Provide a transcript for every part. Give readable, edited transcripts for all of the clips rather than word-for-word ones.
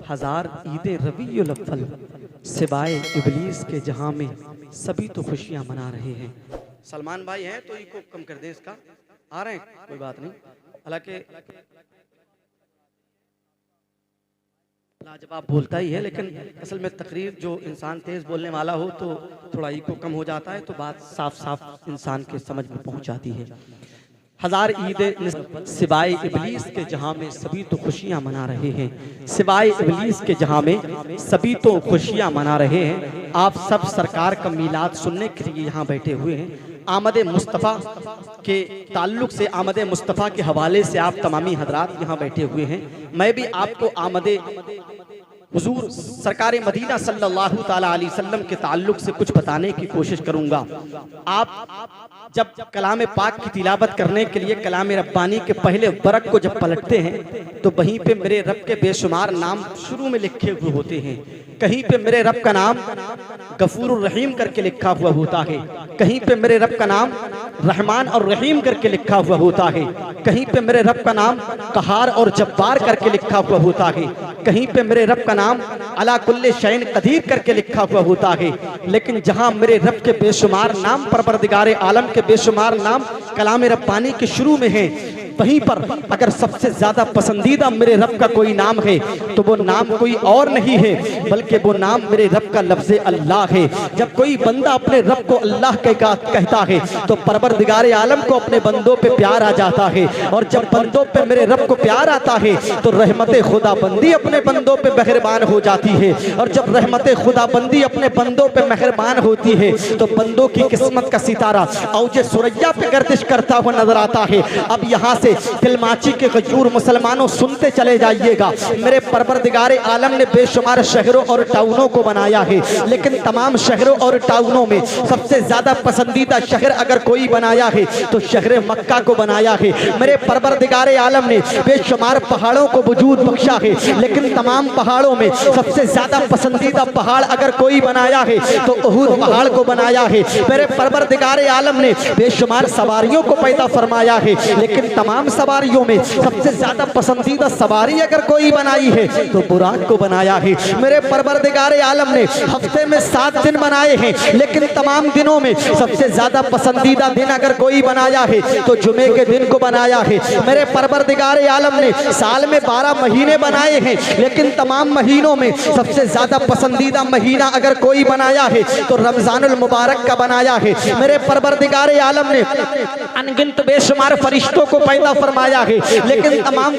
हजार ईद रबीउल अव्वल सिवाय इबलीस के जहां में सभी तो खुशियां मना रहे हैं। सलमान भाई हैं तो इको कम कर दे, इसका आ रहे हैं, कोई बात नहीं। हालांकि लाजवाब बोलता ही है, लेकिन असल में तकरीर जो इंसान तेज बोलने वाला हो तो थोड़ा इको कम हो जाता है, तो बात साफ साफ इंसान के समझ में पहुंच जाती है। हजार ईद सिवाय इबलीस के जहां में सभी तो खुशियां मना रहे हैं, सिवाय इबलीस के जहां में सभी तो खुशियां मना रहे हैं। आप सब सरकार का मीलाद सुनने के लिए यहाँ बैठे हुए हैं। आमद मुस्तफ़ा के ताल्लुक से, आमद मुस्तफ़ा के हवाले से आप तमामी हजरात यहाँ बैठे हुए हैं। मैं भी आपको आमद हुजूर सरकार मदीना सल्लल्लाहु ताला अलैहि वसल्लम के ताल्लुक से कुछ बताने की कोशिश करूंगा। आप जब कलाम पाक की तिलावत करने के लिए कलाम रब्बानी के पहले बरक को जब पलटते हैं तो वहीं पे मेरे रब के बेशुमार नाम शुरू में लिखे हुए होते हैं। कहीं पे मेरे रब का नाम गफूर रहीम करके लिखा हुआ होता है, कहीं पे मेरे रब का नाम रहमान और रहीम करके लिखा हुआ होता है, कहीं पे मेरे रब का नाम कहार और जब्बार करके लिखा हुआ होता है, कहीं पे मेरे रब का नाम अला कुल्ले शैन कदीर करके लिखा हुआ होता है। लेकिन जहां मेरे रब के बेशुमार नाम, परवरदिगार आलम के बेशुमार नाम कलाम रब्बानी के शुरू में है, वहीं पर अगर सबसे ज्यादा पसंदीदा मेरे रब का कोई नाम है तो वो नाम कोई और नहीं है बल्कि वो नाम मेरे रब का लफ्ज़ अल्लाह है। जब कोई बंदा अपने रब को अल्लाह कहता है तो परवरदिगार आलम को अपने बंदों पे प्यार आ जाता है, और जब बंदों पे मेरे रब को प्यार आता है तो रहमत खुदाबंदी अपने बंदों पे मेहरबान हो जाती है, और जब रहमत खुदाबंदी अपने बंदों पे मेहरबान होती है तो बंदों की किस्मत का सितारा औजे सुरैया पे गर्दिश करता हुआ नजर आता है। अब यहाँ से दिलमाची के गजूर मुसलमानों सुनते चले जाइएगा। मेरे परवरदिगार आलम ने बेशुमार शहरों और टाउनों को बनाया है, लेकिन तमाम शहरों और टाउनों में सबसे ज्यादा पसंदीदा शहर अगर कोई बनाया है तो शहर मक्का को बनाया है। मेरे परवरदिगार आलम ने बेशुमार पहाड़ों को वजूद बख्शा है, लेकिन तमाम पहाड़ों में सबसे ज्यादा पसंदीदा पहाड़ अगर कोई बनाया है तो उहद पहाड़ को बनाया है। मेरे परवरदिगार आलम ने बेशुमार सवारियों को पैदा फरमाया है, लेकिन तमाम सवारियों में सबसे ज्यादा पसंदीदा सवारी अगर कोई बनाई है तो बुराक को बनाया है। मेरे परवरदिगार आलम ने हफ्ते में 7 दिन बनाए हैं, लेकिन तमाम दिनों में सबसे ज्यादा पसंदीदा दिन अगर कोई बनाया है तो जुमे के दिन को बनाया है। मेरे परवरदिगार आलम ने साल में 12 महीने बनाए हैं, लेकिन तमाम महीनों में सबसे ज्यादा पसंदीदा महीना अगर कोई बनाया है तो रमजानुल मुबारक का बनाया है। मेरे परवरदिगार आलम ने अनगिनत बेशुमार फरिश्तों को पैदा फरमाया है, लेकिन तमाम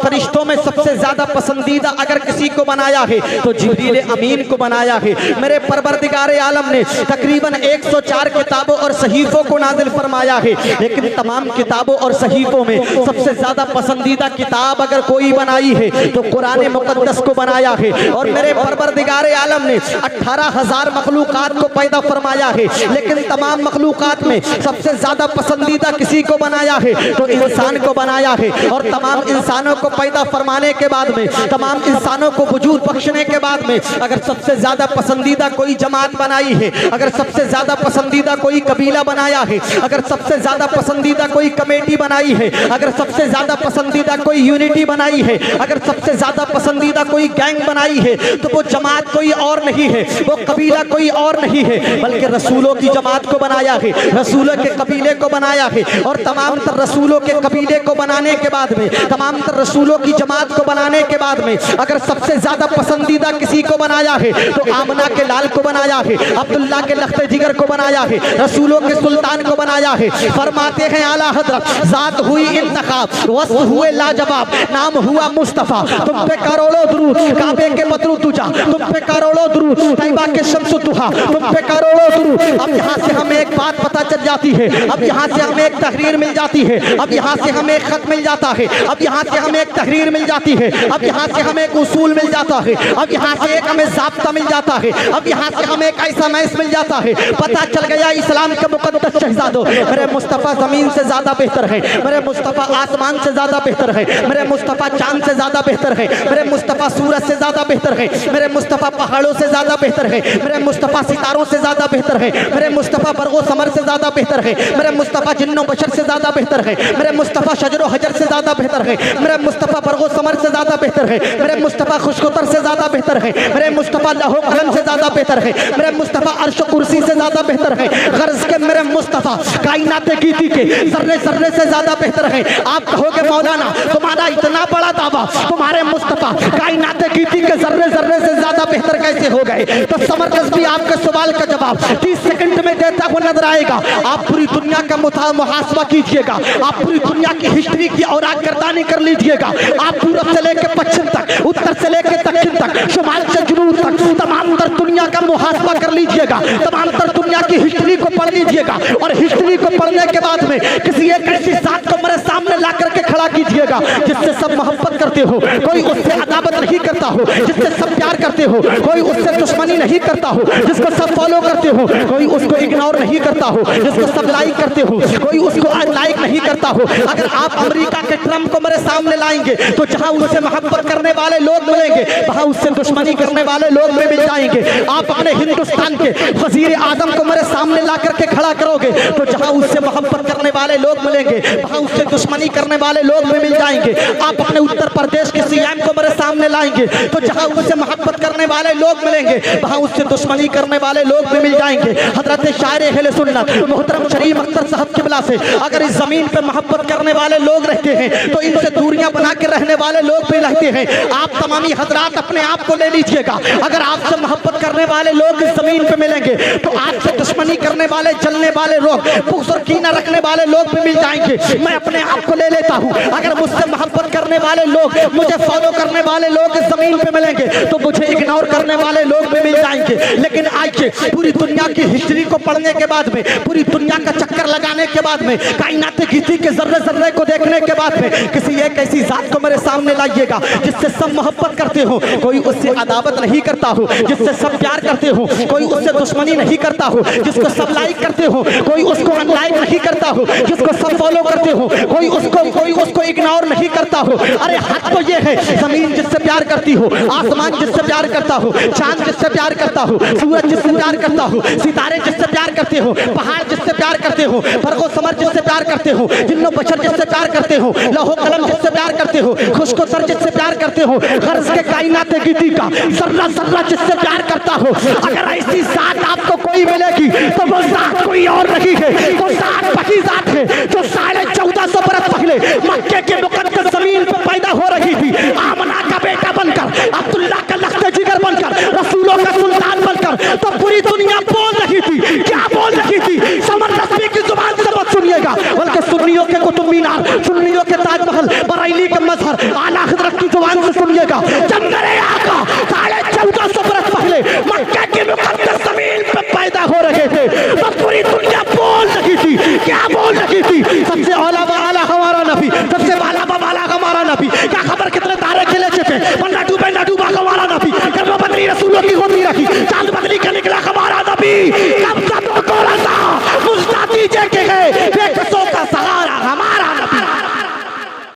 फरिश्तों में सबसे ज्यादा पसंदीदा अगर किसी को बनाया है तो जिब्रील अमीन को बनाया है। मेरे परवरदिगार आलम ने तकरीबन 104 किताबों और सहीफों को नाजिल फरमाया है, लेकिन तमाम किताबों और सहीफों में सबसे ज्यादा पसंदीदा किताब अगर कोई बनाई है तो कुरान मुकद्दस को बनाया है। और मेरे परवरदिगार आलम ने 18,000 मखलूकात को पैदा फरमाया है, लेकिन तमाम मखलूकात में सबसे ज्यादा पसंदीदा किसी को बनाया है तो इंसान को बनाया है। और तमाम इंसानों को पैदा फरमाने के बाद में, तमाम इंसानों को वजूद बख्शने के बाद में अगर सबसे ज्यादा पसंदीदा कोई जमात बनाई है, अगर सबसे ज्यादा पसंदीदा कोई कबीला बनाया है, अगर सबसे ज्यादा पसंदीदा कोई कमेटी बनाई है, अगर सबसे ज्यादा पसंदीदा कोई यूनिटी बनाई है, अगर सबसे ज्यादा पसंदीदा कोई गैंग बनाई है तो वो जमात कोई और नहीं है, वो कबीला कोई और नहीं है, बल्कि रसूलों की जमात को बनाया है, रसूलों के कबीले को बनाया है। और तमाम रसूलों के कबीले को बनाने के बाद में, तमाम रसूलों की जमात को बनाने के बाद में अगर सबसे ज्यादा पसंदीदा किसी को बनाया है तो आमना के लाल को बनाया है, अब्दुल्ला के लख्ते जिगर को बनाया है, रसूलों के सुल्तान को बनाया है। फरमाते हैं आला हजरत, जात हुई इंतखाब, वस्फ हुए लाजवाब, नाम हुआ मुस्तफा, तुम पे करोड़ों दुरूद, काबे के बदरू तुझा, तुम पे करोड़ों दुरूद, तैयबा के शम्सु तुहा, तुम पे करोड़ों दुरूद। अब यहाँ से हमें एक बात पता चल जाती है, अब यहाँ से हमें एक तहरीर मिल जाती है, अब यहाँ से हमें एक खत मिल जाता है, अब यहाँ से हमें एक तहरीर मिल जाती है, अब यहाँ से हमें एक उसूल मिल जाता है, अब यहाँ से एक हमें ज़ाब्ता मिल जाता है, अब यहाँ से हमें एक ऐसा मैस मिल जाता है। पता चल गया इस्लाम के मुकद्दस शहजादों, मेरे मुस्तफ़ा ज़मीन से ज़्यादा बेहतर है, मेरे मुस्तफ़ा आसमान से ज़्यादा बेहतर है, मेरे मुस्तफ़ा चांद से ज़्यादा बेहतर है, मेरे मुस्तफ़ा सूरज से ज़्यादा बेहतर है, मेरे मुस्तफ़ा पहाड़ों से ज़्यादा बेहतर है, मेरे मुस्तफ़ा सितारों से ज़्यादा बेहतर है, मेरे मुस्तफ़ा बरगो समर से ज़्यादा बेहतर है, मेरे मुस्तफ़ा जिन्नो बशर से ज़्यादा बेहतर है। है, मेरे मुस्तफ़ा शजरो हजर से ज़्यादा बेहतर है, मेरे मुस्तफ़ा बरगो समर से ज़्यादा बेहतर है, मेरे मुस्तफ़ा खुशकोतर से ज़्यादा बेहतर है, मेरे मुस्तफ़ा लहो कलम से ज़्यादा बेहतर है, मेरे मुस्तफ़ा अर्श कुर्सी से ज़्यादा बेहतर है। गर्ज के मेरे मुस्तफ़ा कायनात कीती के ज़र्रे ज़र्रे से ज़्यादा बेहतर है। आप कहोगे मौलाना तुम्हारा इतना बड़ा दावा, तुम्हारे मुस्तफ़ा कायनात कीती के ज़र्रे ज़र्रे से ज़्यादा बेहतर कैसे हो गए? तो समरकस भी आपके सवाल का जवाब 30 सेकंड में देता हुआ नजर आएगा। आप पूरी दुनिया का मुहासबा कीजिएगा, आप पूरी दुनिया की हिस्ट्री की और गर्दानी कर लीजिएगा। आप पूरब से लेकर पश्चिम तक, उत्तर से लेकर दक्षिण तक, शुमाल से जुनूब तक तमाम तर दुनिया का मुहासबा कर लीजिएगा, तमाम तर दुनिया की हिस्ट्री को पढ़ लीजिएगा और हिस्ट्री को पढ़ने के बाद में किसी एक ऐसी जात को मेरे सामने ला करके खड़ा कीजिएगा जिससे सब मोहब्बत करते हो, कोई उससे अदावत नहीं करता हो, जिससे सब प्यार करते हो, कोई उससे दुश्मनी नहीं करता हो, जिसको सब फॉलो करते हो, कोई उसको इग्नोर नहीं करता हो, जिसको सब लाइक करते हो, कोई उसको लाइक नहीं करता हो। अगर आप अमेरिका के ट्रम्प को मेरे सामने लाएंगे तो जहां उससे मोहब्बत करने वाले लोग मिलेंगे वहां उससे दुश्मनी करने वाले लोग भी मिल जाएंगे। आप अपने हिंदुस्तान के वजीर आजम को मेरे सामने ला करके खड़ा करोगे तो जहां उससे मोहब्बत करने वाले लोग मिलेंगे वहां उससे दुश्मनी करने वाले लोग भी मिल जाएंगे। आप अपने उत्तर प्रदेश के सीएम को मेरे सामने लाएंगे तो जहां उससे मोहब्बत करने वाले लोग मिलेंगे वहां उससे दुश्मनी करने वाले लोग भी मिल जाएंगे। हजरत शायर अहले सुन्नत मोहतरम शरीफ अख्तर साहब किबला से अगर इस जमीन पे मोहब्बत करने वाले लोग रहते हैं तो इनसे दूरियां बना के रहने वाले लोग भी रहते हैं। आप तमामी हजरात अपने आप को ले लीजिएगा, अगर आपसे मोहब्बत करने वाले लोग इस जमीन पे मिलेंगे तो आपसे दुश्मनी करने वाले, जलने वाले लोग, बुग़्ज़ और कीना रखने वाले लोग भी मिल जाएंगे। मैं अपने आप को ले लेता हूँ, अगर मुझसे मोहब्बत करने वाले लोग, मुझे फॉलो करने वाले लोग इस जमीन पे मिलेंगे तो मुझे इग्नोर करने वाले लोग भी मिल जाएंगे। लेकिन आइए पूरी दुनिया की हिस्ट्री को पढ़ने के बाद में, पूरी दुनिया का चक्कर लगाने के बाद में, कायनात कीती के जर्रे जर्रे को देखने के बाद में किसी एक ऐसी जात को मेरे सामने लाइएगा जिससे सब मोहब्बत करते हो, कोई उससे अदावत नहीं करता हो, जिससे सब प्यार करते हो, कोई उससे दुश्मनी नहीं करता हो, जिसको सब लाइक करते हो, कोई उसको अनलाइक नहीं करता हो, जिसको सब फॉलो करते हो, कोई उसको इग्नोर नहीं करता हो। अरे हक तो ये है, जमीन जिससे प्यार करती हो, आसमान जिससे प्यार करता हो, चांद जिससे प्यार करता हो, सूरज जिससे प्यार करता हो, सितारे जिससे प्यार करते हो, पहाड़ जिससे प्यार करते हो, बरगो समर जिससे प्यार करते हो, जिन्नो बशर जिससे प्यार करते हो, लौहो कलम जिससे प्यार करते हो, खुशको सर जिससे प्यार करते हो, गर्ज के कायनात कीती का जर्रा जर्रा जिससे प्यार करता हो। अगर ऐसी जात आपको कोई मिलेगी तो वो जात कोई और नहीं है, वो जात वही जात है जो 1450 बरस पहले मक्के के मुकद्दस जमीन पर पैदा हो रही थी, आमना का बेटा बनकर, अब्दुल्ला का लख्त जिगर बनकर, रसूलों का सुल्तान बनकर। तो पूरी दुनिया बोल रही थी, क्या बोल रही थी? समर रस्मी की जुबान से मत सुनिएगा, बल्कि सुन्नियों के कुतुब मीनार, सुन्नियों के ताजमहल, बरेली के मजहर, आला हज़रत की जुबान से सुनिएगा। जब मेरे आका 1450 बरस पहले मक्के की मुकद्दस जमीन पर पैदा हो रहे थे तो पूरी दुनिया बोल रही थी, क्या बोल रही थी? सबसे औला वाला हमारा नबी, सबसे वाला वाला हमारा नबी। क्या खबर कितने तारे खिले थे, पन्ना डूबा हमारा नबी, गर्भ बदली रसूलों की गोदी रखी, चांद बदली का निकला